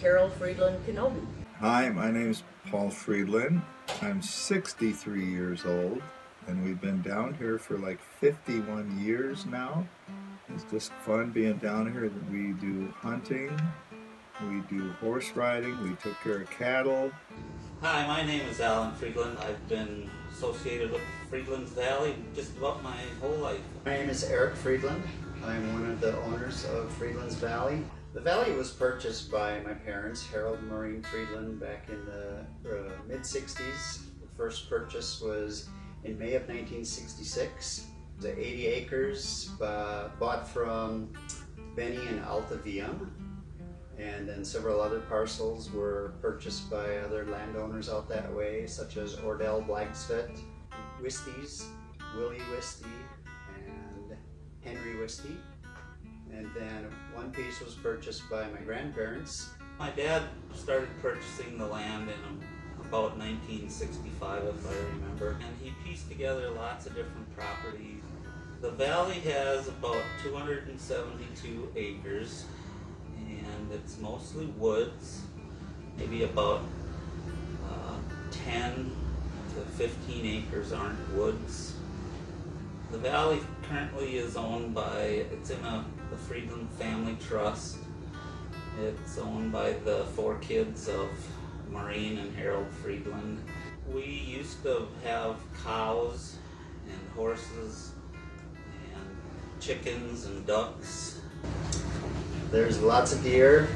Carol Frydenlund Kenobi. Hi, my name is Paul Frydenlund. I'm 63 years old, and we've been down here for like 51 years now. It's just fun being down here. We do hunting, we do horse riding, we took care of cattle. Hi, my name is Alan Frydenlund. I've been associated with Frydenlund's Valley just about my whole life. My name is Eric Frydenlund. I'm one of the owners of Frydenlund's Valley. The valley was purchased by my parents, Harold and Maureen Frydenlund, back in the mid-60s. The first purchase was in May of 1966. The 80 acres bought from Benny and Alta Viam, and then several other parcels were purchased by other landowners out that way, such as Ordell Blagsfett, Wisties, Willie Wisty, and Henry Wisty. And then one piece was purchased by my grandparents. My dad started purchasing the land in about 1965, if I remember, and he pieced together lots of different properties. The valley has about 272 acres, and it's mostly woods. Maybe about 10 to 15 acres aren't woods. The valley currently is owned by, it's in the Frydenlund Family Trust. It's owned by the 4 kids of Maureen and Harold Frydenlund. We used to have cows and horses and chickens and ducks. There's lots of deer.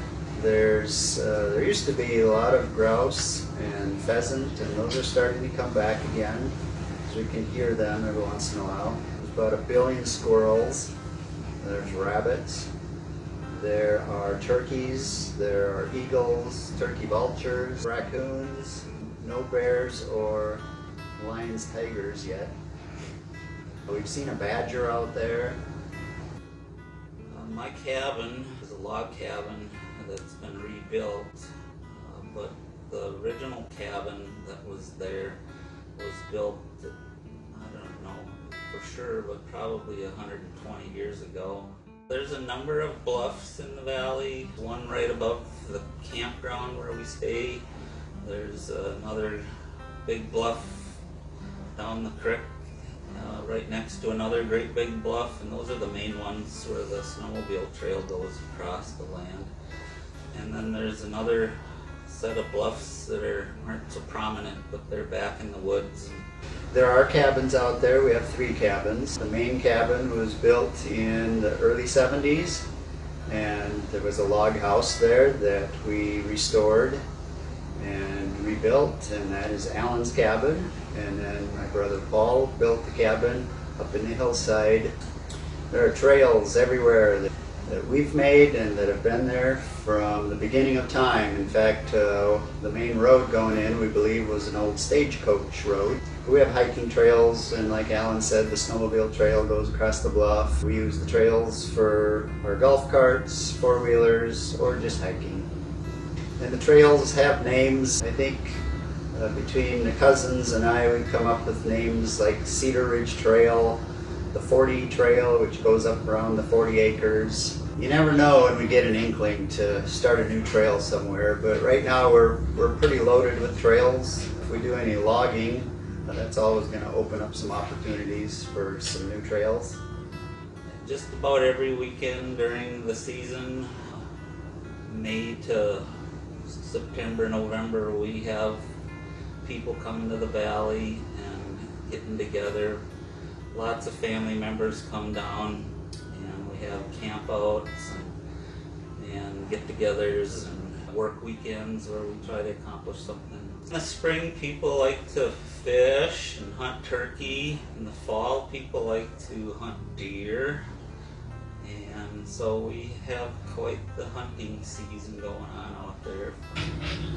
There used to be a lot of grouse and pheasant, and those are starting to come back again. So we can hear them every once in a while. There's about 1 billion squirrels. There's rabbits. There are turkeys. There are eagles, turkey vultures, raccoons. No bears or lions, tigers yet. We've seen a badger out there. My cabin is a log cabin that's been rebuilt, but the original cabin that was there was built, I don't know for sure, but probably 120 years ago. There's a number of bluffs in the valley, one right above the campground where we stay. There's another big bluff down the creek right next to another great big bluff, and those are the main ones where the snowmobile trail goes across the land. And then there's another set of bluffs that aren't so prominent, but they're back in the woods. There are cabins out there. We have 3 cabins. The main cabin was built in the early 70s, and there was a log house there that we restored and rebuilt, and that is Alan's cabin. And then my brother Paul built the cabin up in the hillside. There are trails everywhere that we've made and that have been there from the beginning of time. In fact, the main road going in, we believe, was an old stagecoach road. We have hiking trails, and like Alan said, the snowmobile trail goes across the bluff. We use the trails for our golf carts, 4-wheelers, or just hiking. And the trails have names. I think between the cousins and I, we've come up with names like Cedar Ridge Trail, the 40 Trail, which goes up around the 40 acres. You never know when we get an inkling to start a new trail somewhere, but right now we're pretty loaded with trails. If we do any logging, that's always going to open up some opportunities for some new trails. Just about every weekend during the season, May to September, November, we have people coming to the valley and getting together. Lots of family members come down, and we have campouts and get-togethers and work weekends where we try to accomplish something. In the spring, people like to fish and hunt turkey. In the fall, people like to hunt deer. And so we have quite the hunting season going on out there.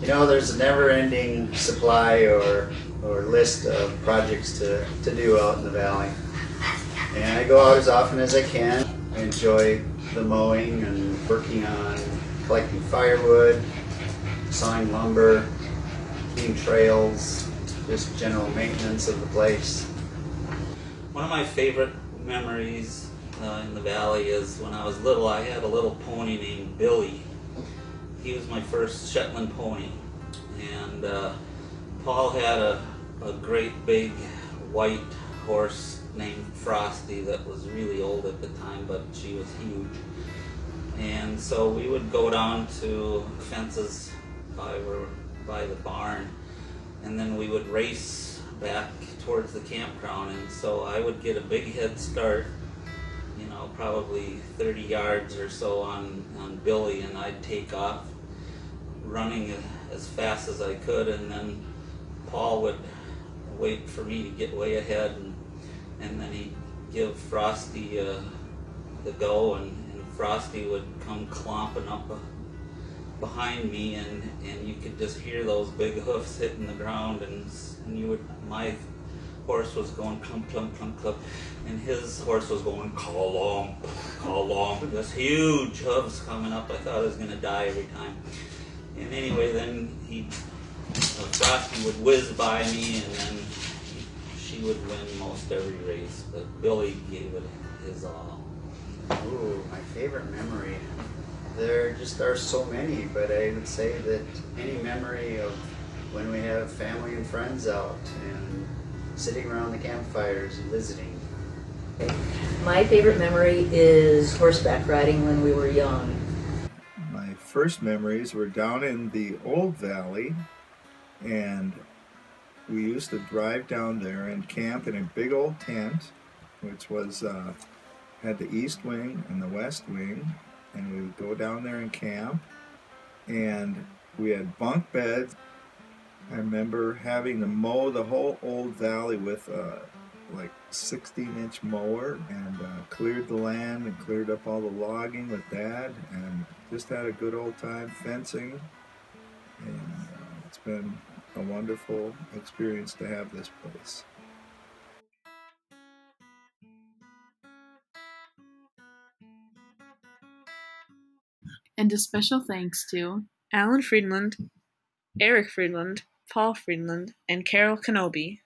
You know, there's a never-ending supply or list of projects to do out in the valley. And I go out as often as I can. I enjoy the mowing and working on collecting firewood, sawing lumber, cleaning trails, just general maintenance of the place. One of my favorite memories in the valley is when I was little. I had a little pony named Billy, he was my first Shetland pony, and Paul had a great big white horse named Frosty that was really old at the time, but she was huge. And so we would go down to fences by the barn, and then we would race back towards the campground. And so I would get a big head start, you know, probably 30 yards or so on Billy, and I'd take off running as fast as I could, and then Paul would wait for me to get way ahead, and then he'd give Frosty the go, and Frosty would come clomping up behind me, and you could just hear those big hoofs hitting the ground, and my horse was going clump, clump, clump, clump, and his horse was going call long, this huge hooves coming up. I thought I was going to die every time. And anyway, then Frosty would whiz by me, and then she would win most every race, but Billy gave it his all. Ooh, my favorite memory. There just are so many, but I would say that any memory of when we have family and friends out and sitting around the campfires and visiting. My favorite memory is horseback riding when we were young. My first memories were down in the old valley, and we used to drive down there and camp in a big old tent, which was had the east wing and the west wing, and we would go down there and camp, and we had bunk beds. I remember having to mow the whole old valley with like 16-inch mower, and cleared the land and cleared up all the logging with Dad, and just had a good old time fencing, and it's been a wonderful experience to have this place. And a special thanks to Alan Frydenlund, Eric Frydenlund, Paul Frydenlund, and Carol Kenobi.